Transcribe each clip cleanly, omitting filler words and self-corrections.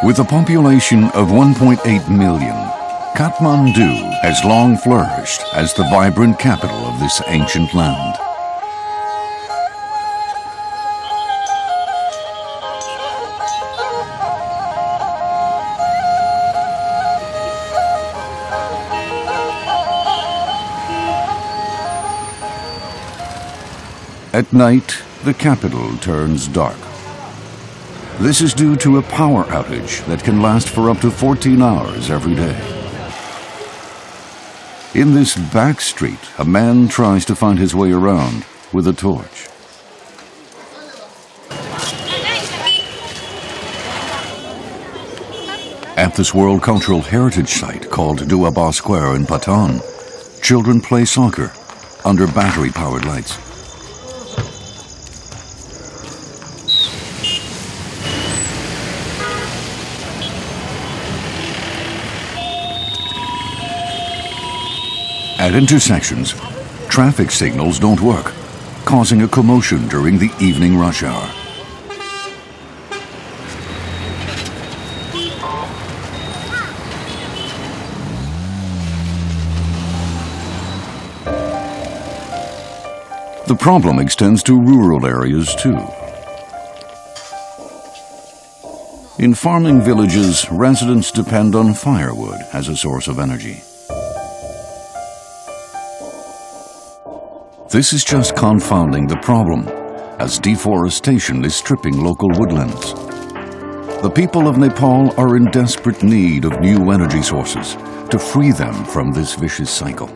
With a population of 1.8 million, Kathmandu has long flourished as the vibrant capital of this ancient land. At night, the capital turns dark. This is due to a power outage that can last for up to 14 hours every day. In this back street, a man tries to find his way around with a torch. At this World Cultural Heritage Site called Duaba Square in Patan, children play soccer under battery-powered lights. At intersections, traffic signals don't work, causing a commotion during the evening rush hour. The problem extends to rural areas too. In farming villages, residents depend on firewood as a source of energy. This is just confounding the problem, as deforestation is stripping local woodlands. The people of Nepal are in desperate need of new energy sources to free them from this vicious cycle.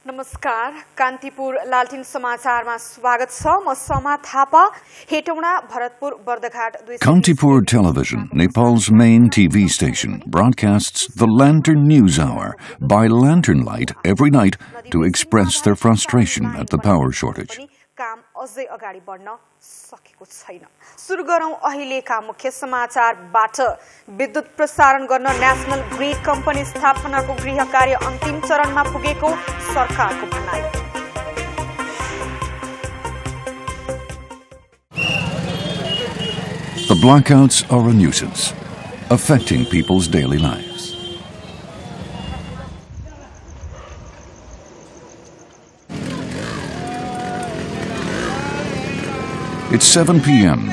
नमस्कार, कान्तिपुर लालटिन समाचारमा स्वागत छ। म समा Thapa, Hetauda Bharatpur Bardaghat. Kantipur Television, Nepal's main TV station, broadcasts the Lantern News Hour by lantern light every night to express their frustration at the power shortage. काम अझै अगाडि बढ्न सकेको छैन। सुरु गरौं अहिलेका मुख्य समाचारबाट। विद्युत प्रसारण गर्न नेशनल ग्रिड कम्पनी स्थापनाको गृह कार्य अन्तिम चरणमा पुगेको सरकारको भनाइ। The blackouts are a nuisance, affecting people's daily lives. It's 7 p.m.,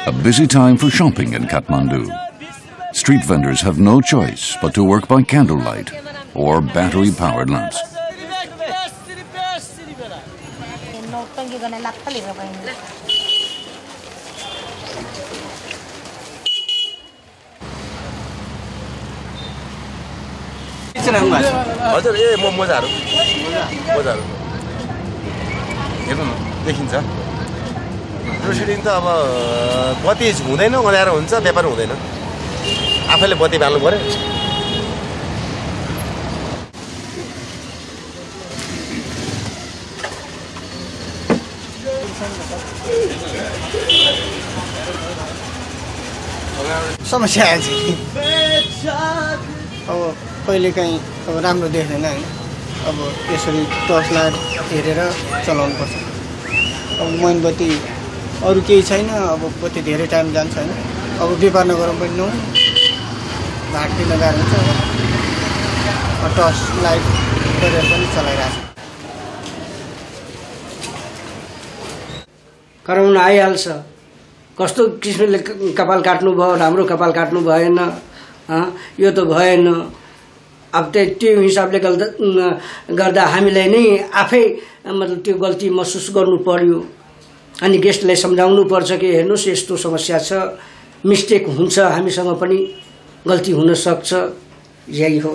a busy time for shopping in Kathmandu. Street vendors have no choice but to work by candlelight or battery-powered lamps. Load shedding त अब बत्ती हुँदैन, अँध्यारो हुन्छ, व्यापार हुँदैन। आफैले बत्ती बाल्नु पर्यो। समस्या आएछ अब कहिलेकाहीँ अब राम्रो देख्दैन हैन। अब यसरी टर्च लाइट हेरेर चलाउनु पर्छ। अब मोमबत्ती अरु केही छैन, अब बत्ती धेरै टाइम जान्छ हैन। अब व्यापार नगरौँ पनि नहुँ, घाटतिर गाह्रो हुन्छ। टर्च लाइट गरेर पनि चलाइरहेछ। कराउन आइहाल्छ। कस्तो किसिमले कपाल काट्नु भयो, राम्रो कपाल काट्नु भएन, यो त भएन। अब त्यो हिसाबले गर्दा हामीलाई नै आफै मतलब त्यो गल्ती महसुस गर्नु पर्यो। अनि गेस्टलाई सम्झाउनु पर्छ कि हेर्नुस् यस्तो समस्या छ, मिस्टेक हुन्छ, हामीसँग पनि गल्ती हुन सक्छ। यही हो।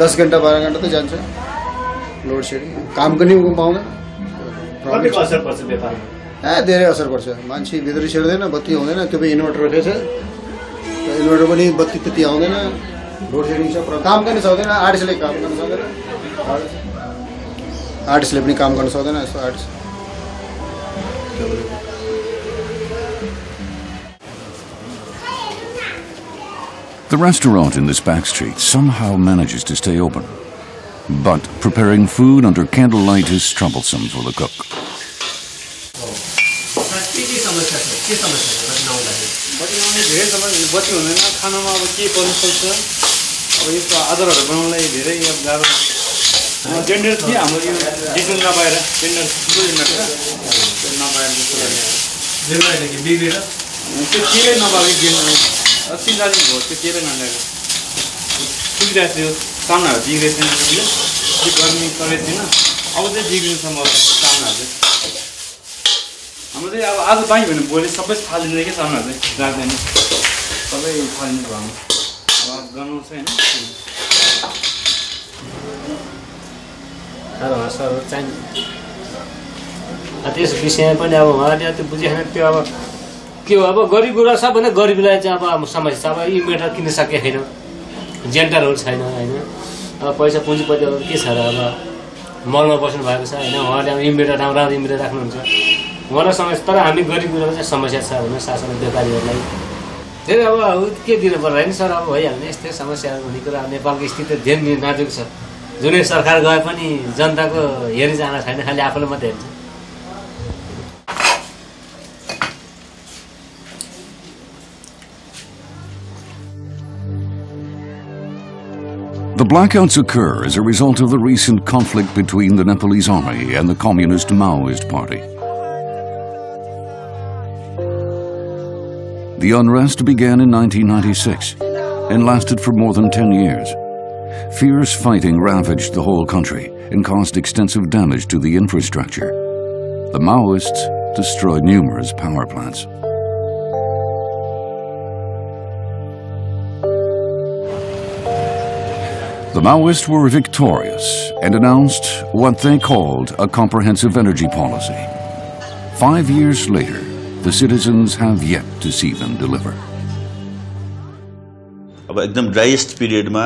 10 घण्टा 12 घण्टा त जान्छ लोड सेडिङ। काम पनि पाउँदैन। कतिको असर पर्छ व्यापारमा? धेरै असर पर्छ। मान्छे भित्र छिर्दैन, बत्ती आउँदैन। त्यो पनि इन्भर्टर रहेछ, इन्भर्टर पनि बत्ती त्यति आउँदैन। लोड सेडिङ छ काम पनि सक्दैन आर्टिस्टले काम गर्न सक्दैन आर्टिस्टले पनि काम गर्न सक्दैन यस्तो artist The restaurant in this back street somehow manages to stay open. But preparing food under candlelight is troublesome for the cook. बत्ती हुँदैन खानामा अब के गर्नु सक्छ अब यस्तो आधारहरू बनाउनलाई धेरै गाह्रो जेन्डर थियो हाम्रो यो डिजल नपाएर जेन्डर ठुलो जेन्डर नपाएर बिग्रेर त्यो केले नपाएको अस्ति जाने भयो त्यो केले नल्याएको सुविधा थियो सामानहरू बिग्रेको छैन त्यो गर्मी चलेको थिएन अब चाहिँ बिग्रिनु छ म सामानहरू चाहिँ हाम्रो चाहिँ अब आज पाइयो भने भोलि सबै फालिदिने क्या सामानहरू चाहिँ राख्दैन सबै फालिदिनु भयो अब गर्नु चाहिँ होइन सर चाहिँ त्यस विषयमा पनि अब उहाँले त्यो बुझेन त्यो अब के हो अब गरिब गुरुवा सबभन्दा गरिबलाई चाहिँ अब समस्या छ अब इन्भर्टर किन्न सकेको छैन जेन्टरहरू छैन होइन अब पैसा पुँजीपतिहरू के छ र अब मलमा बस्नु भएको छ होइन उहाँले अब इन्भर्टर राम्रो इन्भर्टर राख्नुहुन्छ उहाँलाई समस्या तर हामी गरिब गुरुवाको चाहिँ समस्या छ होइन शासन व्यापारीहरूलाई धेरै अब के दिनु पर्ला होइन सर अब भइहाल्ने यस्तै समस्याहरू हुने कुरा नेपालको स्थिति धेरै नाजुक छ जुनै सरकार गए पनि जनताको हेरि जान छैन खालि आफूले मात्रै हेर्छ The blackouts occur as a result of the recent conflict between the Nepalese army and the Communist Maoist Party. The unrest began in 1996 and lasted for more than 10 years. Fierce fighting ravaged the whole country and caused extensive damage to the infrastructure. The Maoists destroyed numerous power plants. The Maoists were victorious and announced what they called a comprehensive energy policy. 5 years later, the citizens have yet to see them deliver. अब एकदम driest पिरियडमा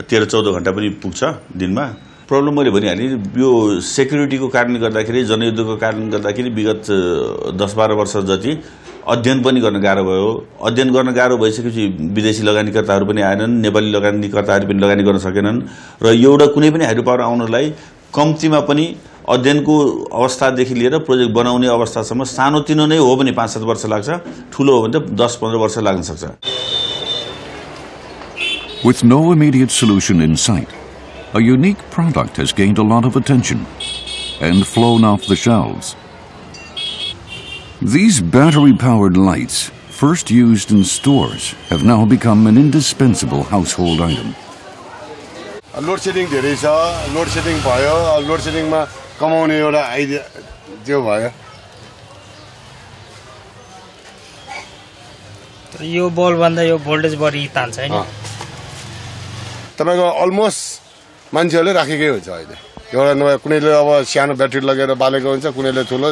13-14 घण्टा पनि पुग्छ दिनमा problem मैले भनिहालेँ यो सेक्युरिटीको कारणले गर्दाखेरि जनयुद्धको कारणले गर्दाखेरि विगत 10-12 वर्ष जति अध्ययन पनि गर्न गाह्रो भयो अध्ययन गर्न गाह्रो भइसकेपछि विदेशी लगानीकर्ताहरू पनि आएनन् नेपाली लगानीकर्ताहरू पनि लगानी गर्न सकेनन् र एउटा कुनै पनि हाइड्रो पावर आउनलाई कम्तीमा पनि अध्ययनको अवस्थादेखि लिएर प्रोजेक्ट बनाउने अवस्थासम्म सानोतिनो नै हो भने 5-7 वर्ष लाग्छ ठुलो हो भने त 10-15 वर्ष लाग्न सक्छ. With no immediate solution in sight, a unique product has gained a lot of attention and flown off the shelves. These battery-powered lights, first used in stores, have now become an indispensable household item. Load shedding धेरै छ load shedding भयो load सेडिङमा कमाउने एउटा idea त्यो भयो यो बल भन्दा यो भोल्टेज बढी तान्छ हैन तपाईको अलमोस्ट मान्छेहरूले राखेकै हुन्छ अहिले एउटा नभए कुनैले अब सानो ब्याट्री लगेर बालेको हुन्छ कुनैले ठुलो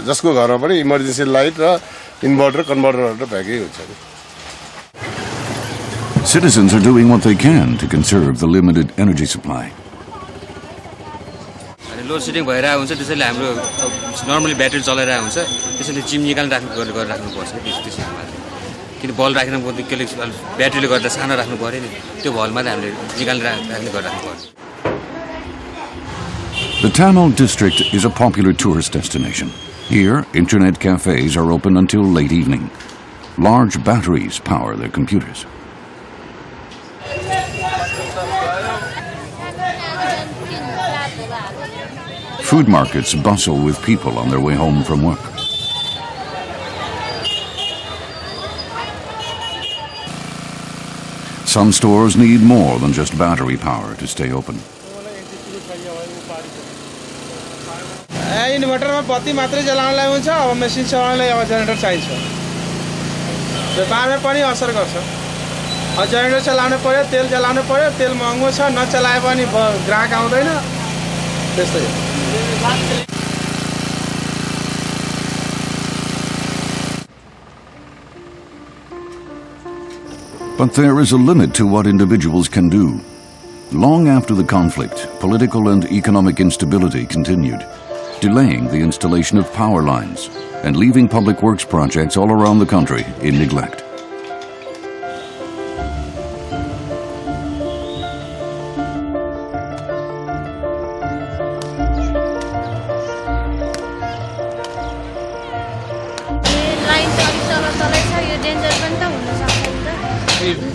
जसको घरमा पनि इमर्जेन्सी लाइट र इन्भर्टर कन्भर्टरहरु भएकै हुन्छ. Citizens are doing what they can to conserve the limited energy supply. Load shedding भइरहेको हुन्छ त्यसैले हाम्रो नर्मली ब्याट्री चलाइरहेको हुन्छ त्यसैले चिम निकाल्न राख्नुपर्छ त्यसैले किन बल राख्न केले ब्याट्रीले गर्दा सानो राख्नु पर्यो नि त्यो बलमा हामीले निकाल्न राख्नुपर्छ. The Tamil district is a popular tourist destination. Here, internet cafes are open until late evening. Large batteries power their computers. Food markets bustle with people on their way home from work. Some stores need more than just battery power to stay open. इन्भर्टरमा बत्ती मात्रै जलाउनलाई हुन्छ अब machine चलाउनलाई अब generator चाहिन्छ व्यापारमा पनि असर गर्छ अब जेनेरेटर चलाउनु पर्यो तेल जलाउनु पर्यो तेल महँगो छ नचलाए पनि ग्राहक आउँदैन त्यस्तै But there is a limit to what individuals can do. Long after the conflict, political and economic instability continued, delaying the installation of power lines and leaving public works projects all around the country in neglect.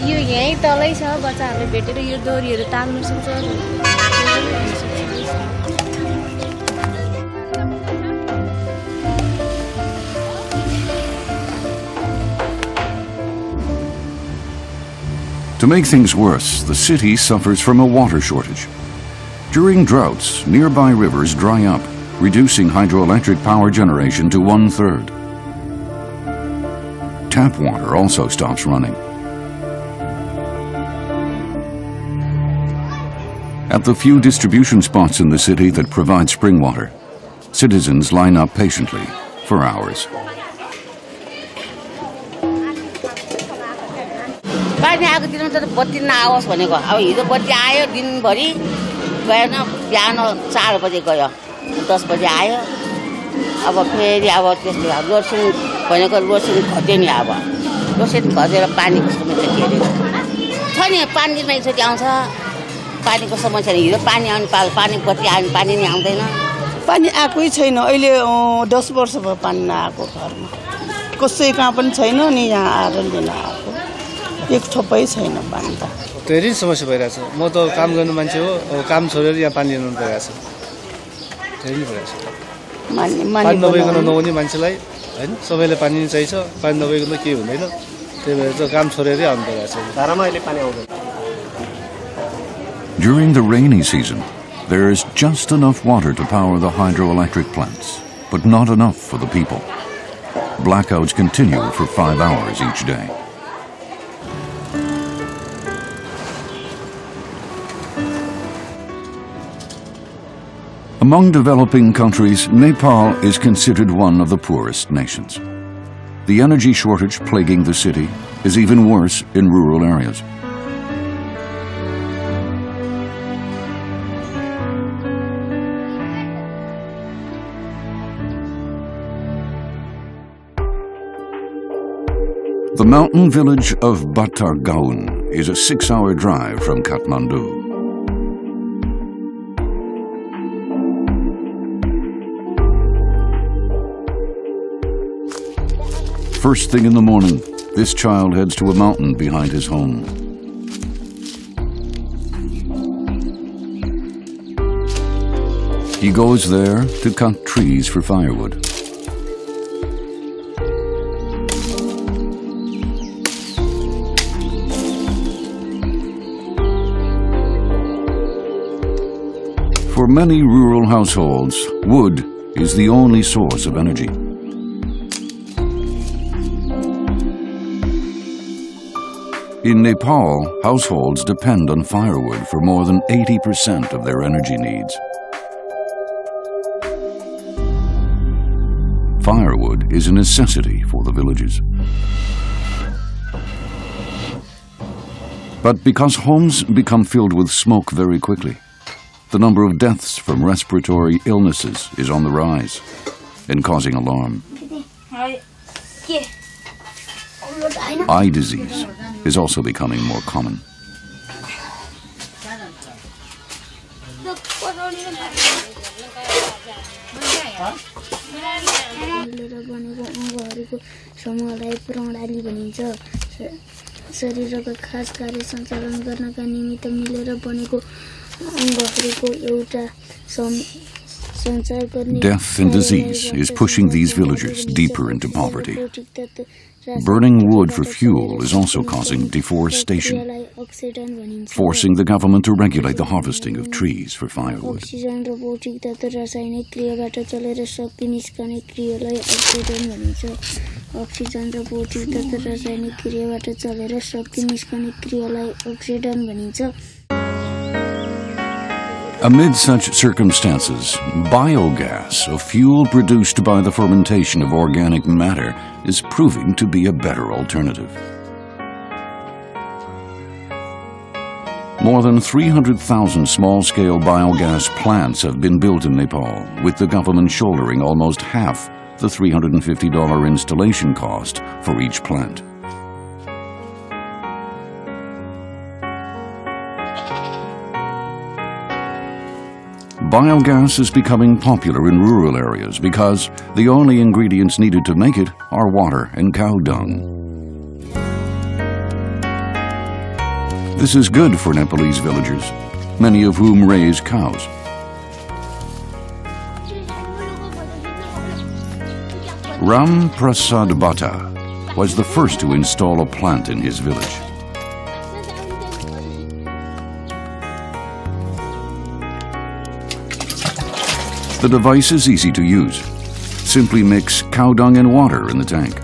यो यहीँ तलै छ बच्चाहरूले भेटेर यो डोरीहरू तान्नु सक्छ To make things worse, the city suffers from a water shortage. During droughts, nearby rivers dry up, reducing hydroelectric power generation to 1/3. Tap water also stops running. At the few distribution spots in the city that provide spring water, citizens line up patiently for hours. पानी आएको दिनमा त बत्ती नआओस् भनेको अब हिजो बत्ती आयो दिनभरि गएन बिहान 4 बजे गयो 10 बजे आयो अब फेरि अब त्यसले लोडसेड भनेको लोडसेड घट्यो नि अब लोडसेड घटेर पानीको समस्या के अरे छ नि पानी नै छति आउँछ पानीको समस्या हिजो पानी आउने पानी बत्ती आउने पानी नै आउँदैन पानी आएकै छैन अहिले 10 वर्ष भयो पानी नआएको घरमा कसै कहाँ पनि छैन नि यहाँ आएर लिन आएको एक थोपै छैन पानी त धेरै समस्या भइरहेछ म त काम गर्ने मान्छे हो काम छोडेर यहाँ पानी लिनु परिरहेछ धेरै भइरहेछ पानी नभइकन नहुने मान्छेलाई हैन सबैले पानी चाहिन्छ पानी नभइकन के हुँदैन त्यही भएर चाहिँ काम छोडेरै आउनु परिरहेछ धारामा अहिले पानी आउँदैन. During the rainy season, there is just enough water to power the hydroelectric plants, but not enough for the people. Blackouts continue for 5 hours each day. Among developing countries, Nepal is considered one of the poorest nations. The energy shortage plaguing the city is even worse in rural areas. The mountain village of Batargaon is a 6-hour drive from Kathmandu. First thing in the morning, this child heads to a mountain behind his home. He goes there to cut trees for firewood. For many rural households, wood is the only source of energy. In Nepal, households depend on firewood for more than 80% of their energy needs. Firewood is a necessity for the villages. But because homes become filled with smoke very quickly, the number of deaths from respiratory illnesses is on the rise and causing alarm. Eye disease is also becoming more common. शरीरको खास कार्य सञ्चालन गर्नका निमित्त मिलेर बनेको अङ्गहरूको एउटा सञ्चार गर्ने Death and disease is pushing these villagers deeper into poverty. Burning wood for fuel is also causing deforestation, forcing the government to regulate the harvesting of trees for firewood. Oxygen र भौतिक तत्त्व रासायनिक क्रियाबाट चलेर शक्ति निस्कने क्रियालाई अक्सिडेन भनिन्छ. अक्सिजन र भौतिक तत्त्व रासायनिक क्रियाबाट चलेर शक्ति निस्कने क्रियालाई अक्सिडेन भनिन्छ. Amid such circumstances, biogas, a fuel produced by the fermentation of organic matter, is proving to be a better alternative. More than 300,000 small-scale biogas plants have been built in Nepal, with the government shouldering almost half the $350 installation cost for each plant. Biogas is becoming popular in rural areas because the only ingredients needed to make it are water and cow dung. This is good for Nepalese villagers, many of whom raise cows. Ram Prasad Bhatta was the first to install a plant in his village. The device is easy to use. Simply mix cow dung and water in the tank.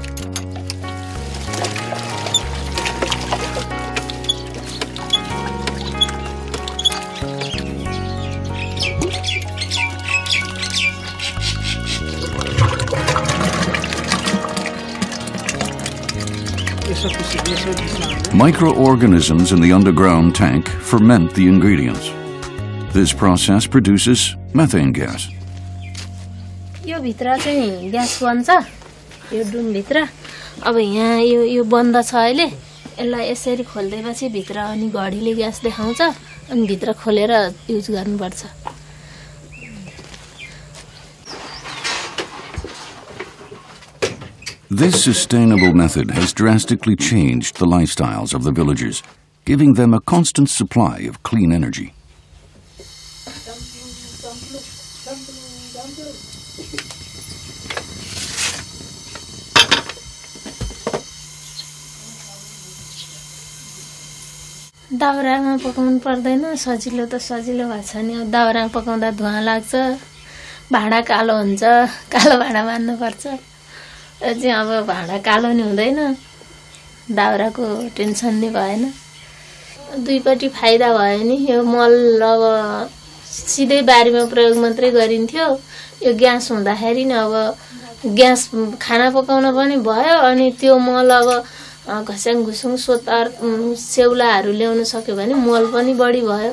Microorganisms in the underground tank ferment the ingredients. This process produces methane gas. यो भित्र चाहिँ gas बन्छ यो डुम भित्र अब यहाँ यो बन्द छ अहिले यसलाई यसरी खोल्दैपछि भित्र अनि घडीले ग्यास देखाउँछ अनि भित्र खोलेर युज गर्नुपर्छ This sustainable method has drastically changed the lifestyles of the villagers, giving them a constant supply of clean energy. दाउरामा पकाउनु पर्दैन सजिलो त सजिलो भएको छ नि अब दाउरामा पकाउँदा धुवा लाग्छ भाडा कालो हुन्छ कालो भाडा मान्नु पर्छ चाहिँ अब भाडा कालो नि हुँदैन दाउराको टेन्सन नि भएन दुईपट्टि फाइदा भयो नि यो मल अब सिधै बारीमा प्रयोग मात्रै गरिन्थ्यो यो ग्यास हुँदाखेरि नि अब ग्यास खाना पकाउन पनि भयो अनि त्यो मल अब घस्याङ घुसुङ सोतार सेउलाहरू ल्याउन सक्यो भने मल पनि बढी भयो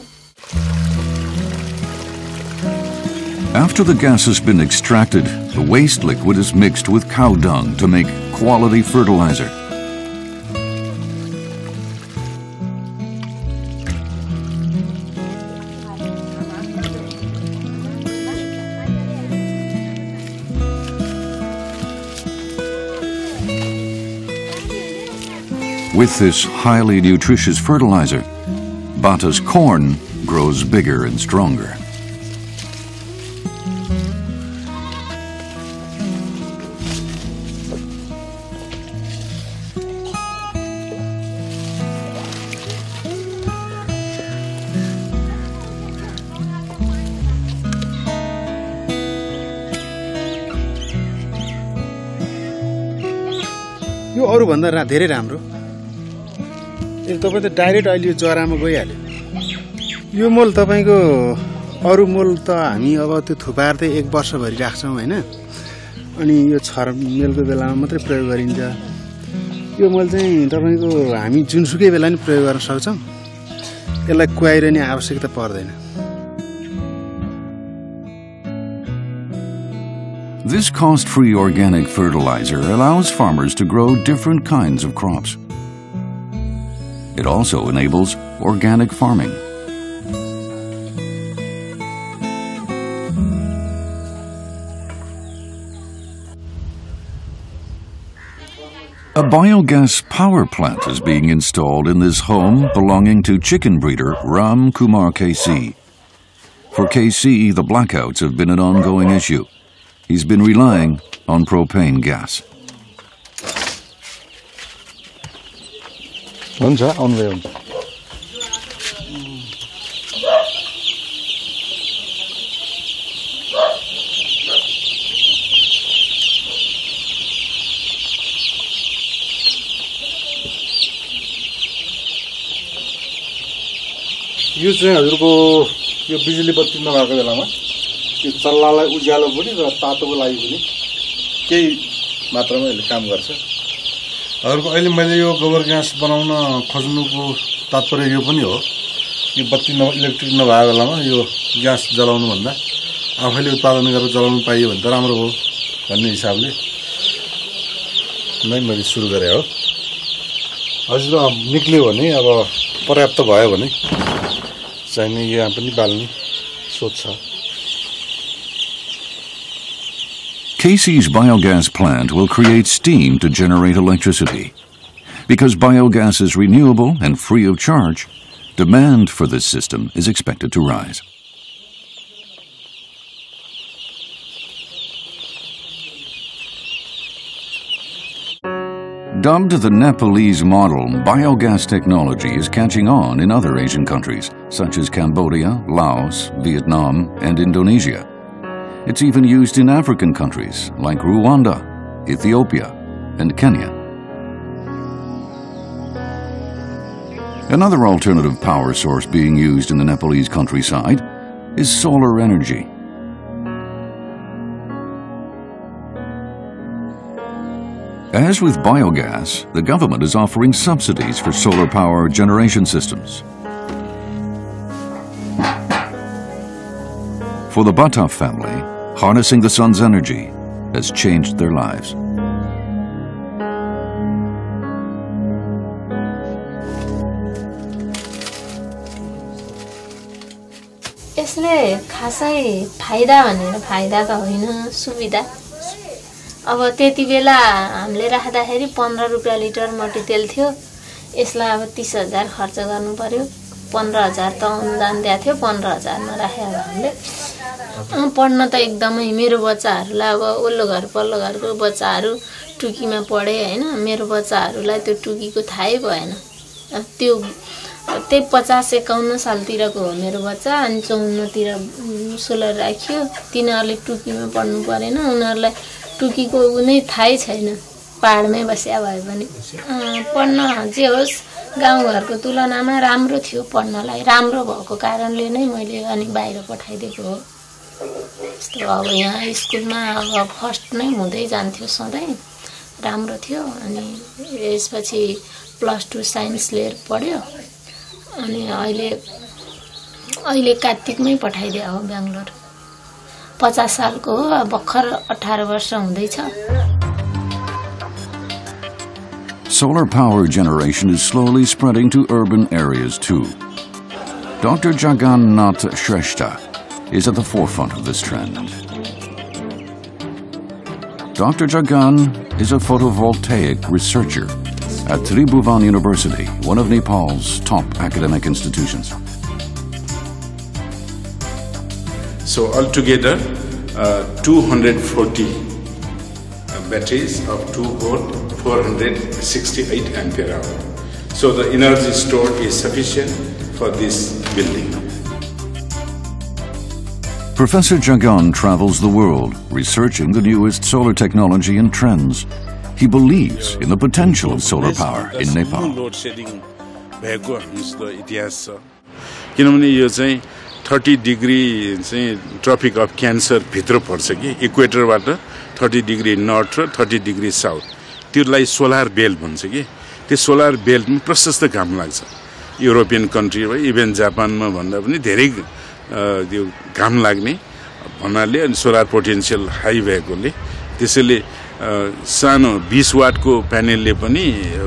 After the gas has been extracted, the waste liquid is mixed with cow dung to make quality fertilizer. With this highly nutritious fertilizer, Bhatta's corn grows bigger and stronger. यो अरूभन्दा धेरै राम्रो यो तपाईँ त डाइरेक्ट अहिले यो जरामा गइहाल्यो यो मल तपाईँको अरू मल त हामी अब त्यो थुपार्दै एक वर्षभरि राख्छौँ होइन अनि यो छरमेलको बेलामा मात्रै प्रयोग गरिन्छ यो मल चाहिँ तपाईँको हामी जुनसुकै बेला नि प्रयोग गर्न सक्छौँ यसलाई कुहाइरहने आवश्यकता पर्दैन This cost-free organic fertilizer allows farmers to grow different kinds of crops. It also enables organic farming. A biogas power plant is being installed in this home belonging to chicken breeder Ram Kumar KC. For KC, the blackouts have been an ongoing issue. He's been relying on propane gas. हुन्छ आउनुभयो हुन्छ यो चाहिँ हजुरको यो बिजुली बत्ती नभएको बेलामा यो चल्लालाई उज्यालो पनि र तातोको लागि पनि केही मात्रामा यसले काम गर्छ हजुरको अहिले मैले यो गोबर ग्यास बनाउन खोज्नुको तात्पर्य यो पनि हो यो बत्ती इलेक्ट्रिक नभएको बेलामा यो ग्यास जलाउनुभन्दा आफैले उत्पादन गरेर जलाउनु पाइयो भने त राम्रो हो भन्ने हिसाबले नै मैले सुरु गरेँ हो। हजुर निक्ल्यो भने अब पर्याप्त भयो भने चाहिने यहाँ पनि बाल्ने सोच छ। Casey's biogas plant will create steam to generate electricity. Because biogas is renewable and free of charge, demand for this system is expected to rise. Dubbed the Nepalese model, biogas technology is catching on in other Asian countries, such as Cambodia, Laos, Vietnam, and Indonesia. It's even used in African countries like Rwanda, Ethiopia, and Kenya. Another alternative power source being used in the Nepalese countryside is solar energy. As with biogas, the government is offering subsidies for solar power generation systems. For the Bata family, harnessing the sun's energy has changed their lives. यसले खासै फाइदा भनेर फाइदा त होइन, सुविधा। अब त्यति बेला हामीले राख्दाखेरि 15 रुपैयाँ लिटर मट्टीतेल थियो, यसलाई अब 30,000 खर्च गर्नु पर्यो। 15,000 त अनुदान दिएको थियो, 15,000 मा राखेर हामीले पढ्न त एकदमै मेरो बच्चाहरूलाई अब ओल्लो घर पल्लो घरको बच्चाहरू टुकीमा पढे हैन, मेरो बच्चाहरूलाई त्यो टुकीको थाहै भएन। त्यो 50-51 सालतिरको हो मेरो बच्चा, अनि 54 तिर सोलर राख्यो। तिनीहरूले टुकीमा पढ्नु परेन, उनीहरूलाई टुकीको कुनै थाहै छैन, पहाडमै बस्या भए पनि। पढ्न जे होस् गाउँघरको तुलनामा राम्रो थियो, पढ्नलाई राम्रो भएको कारणले नै मैले अनि बाहिर पठाइदिएको हो। यस्तो अब यहाँ स्कुलमा अब फर्स्ट नै हुँदै जान्थ्यो सधैँ, राम्रो थियो। अनि यसपछि +2 साइन्स लिएर पढ्यो, अनि अहिले कार्तिकमै पठाइदिया हो बेंगलोर। 50 सालको हो, भर्खर 18 वर्ष हुँदैछ। Solar power generation is slowly spreading to urban areas too. Dr. Jagannath Shrestha is at the forefront of this trend. Dr. Jagan is a photovoltaic researcher at Tribhuvan University, one of Nepal's top academic institutions. So altogether, 240 batteries of 2 volt, 468 ampere hour. So the energy stored is sufficient for this building. Professor Jagan travels the world researching the newest solar technology and trends. He believes in the potential of solar power in Nepal. Load shedding भएको हामीसँग इतिहास छ, किनभने यो चाहिँ 30 degree चाहिँ trophic of cancer भित्र पर्छ कि इक्वेटरबाट 30 डिग्री नर्थ र 30 डिग्री साउथ, त्यसलाई सोलर बेल्ट भन्छ कि। त्यो सोलर बेल्टमा प्रशस्त घाम लाग्छ। युरोपियन कन्ट्री वा इभन जापानमा भन्दा पनि धेरै त्यो घाम लाग्ने भन्नाले अनि सोलर पोटेन्सियल हाई भएकोले त्यसैले सानो 20 वाटको प्यानेलले पनि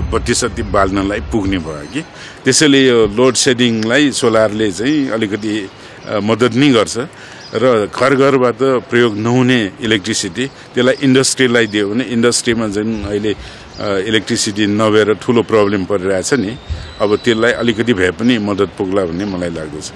बत्ती बाल्नलाई पुग्ने भयो कि। त्यसैले यो लोड सेडिङलाई सोलरले चाहिँ अलिकति मद्दत नै गर्छ र घर घरबाट प्रयोग नहुने इलेक्ट्रिसिटी त्यसलाई इन्डस्ट्रीलाई दियो भने इन्डस्ट्रीमा चाहिँ अहिले इलेक्ट्रिसिटी नभएर ठुलो प्रब्लम परिरहेछ नि, अब त्यसलाई अलिकति भए पनि मद्दत पुग्ला भन्ने मलाई लाग्दछ।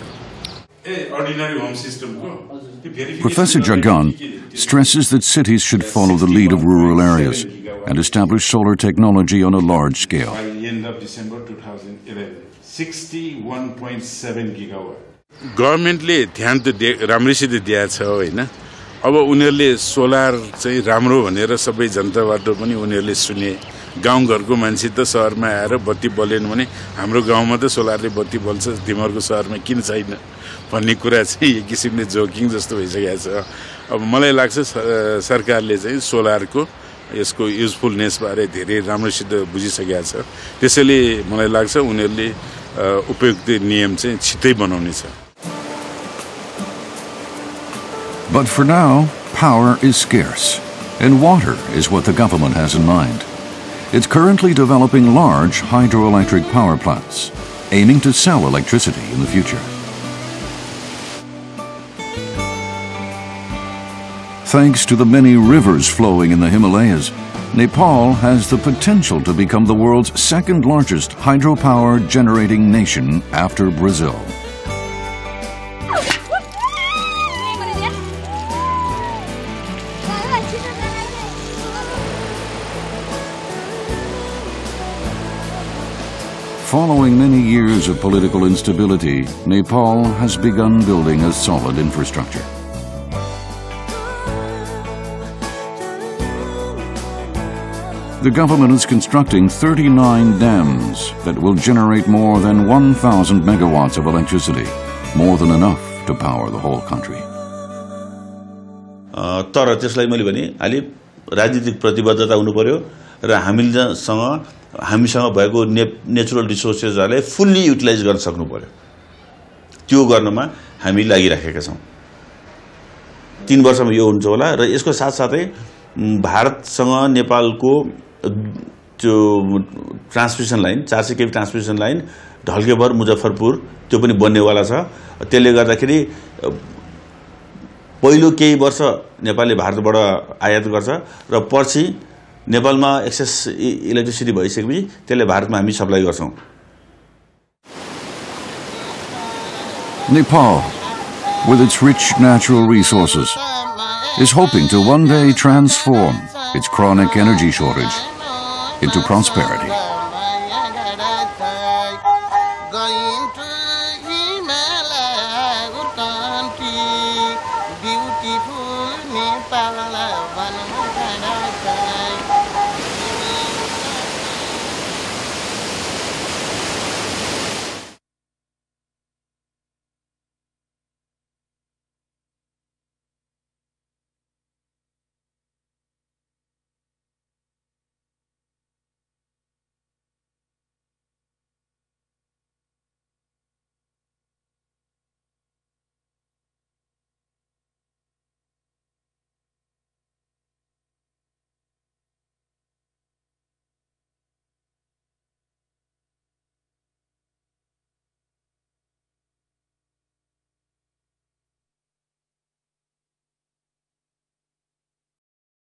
Professor Jagan stresses that cities should follow the lead of rural areas and establish solar technology on a large scale. By the end of December 2011, 61.7 gigawatt. गभर्नमेन्टले ध्यान त राम्रैसित दिएको छ होइन। अब उनीहरूले सोलर चाहिँ राम्रो भनेर सबै जनताबाट पनि उनीहरूले सुने। गाउँघरको मान्छे त सहरमा आएर बत्ती बलेन भने हाम्रो गाउँमा त सोलरले बत्ती बल्छ, तिमीहरूको सहरमा किन छैन भन्ने कुरा चाहिँ एक किसिमले जोकिङ जस्तो भइसकेको छ। अब मलाई लाग्छ सरकारले चाहिँ सोलरको यसको युजफुलनेस बारे धेरै राम्रोसित बुझिसकेको छ। त्यसैले मलाई लाग्छ उनीहरूले उपयुक्त नियम चाहिँ छिटै बनाउने छ। But for now, power is scarce, and water is what the government has in mind. It's currently developing large hydroelectric power plants, aiming to sell electricity in the future. Thanks to the many rivers flowing in the Himalayas, Nepal has the potential to become the world's second largest hydropower generating nation after Brazil. Following many years of political instability, Nepal has begun building a solid infrastructure. The government is constructing 39 dams that will generate more than 1,000 megawatts of electricity, more than enough to power the whole country. तर त्यसलाई मैले भने अलि राजनीतिक प्रतिबद्धता हुनु पर्यो र हामीसँग भएको नेचुरल रिसोर्सेसहरुलाई फुल्ली युटिलाइज गर्न सक्नु पर्यो। त्यो गर्नमा हामी लागिराखेका छौं। 3 वर्षमा यो हुन्छ होला र यसको साथसाथै भारतसँग नेपालको त्यो transmission line 400 केभी transmission line ढल्केभर Muzaffarpur त्यो पनि बन्नेवाला छ। त्यसले गर्दाखेरि पहिलो केही वर्ष नेपालले भारतबाट आयात गर्छ र पछि नेपालमा एक्सेस इलेक्ट्रिसिटी भइसकेपछि त्यसले भारतमा हामी सप्लाई गर्छौं। Nepal, with its rich natural resources, is hoping to one day transform its chronic energy shortage into prosperity. Beautiful Nepal,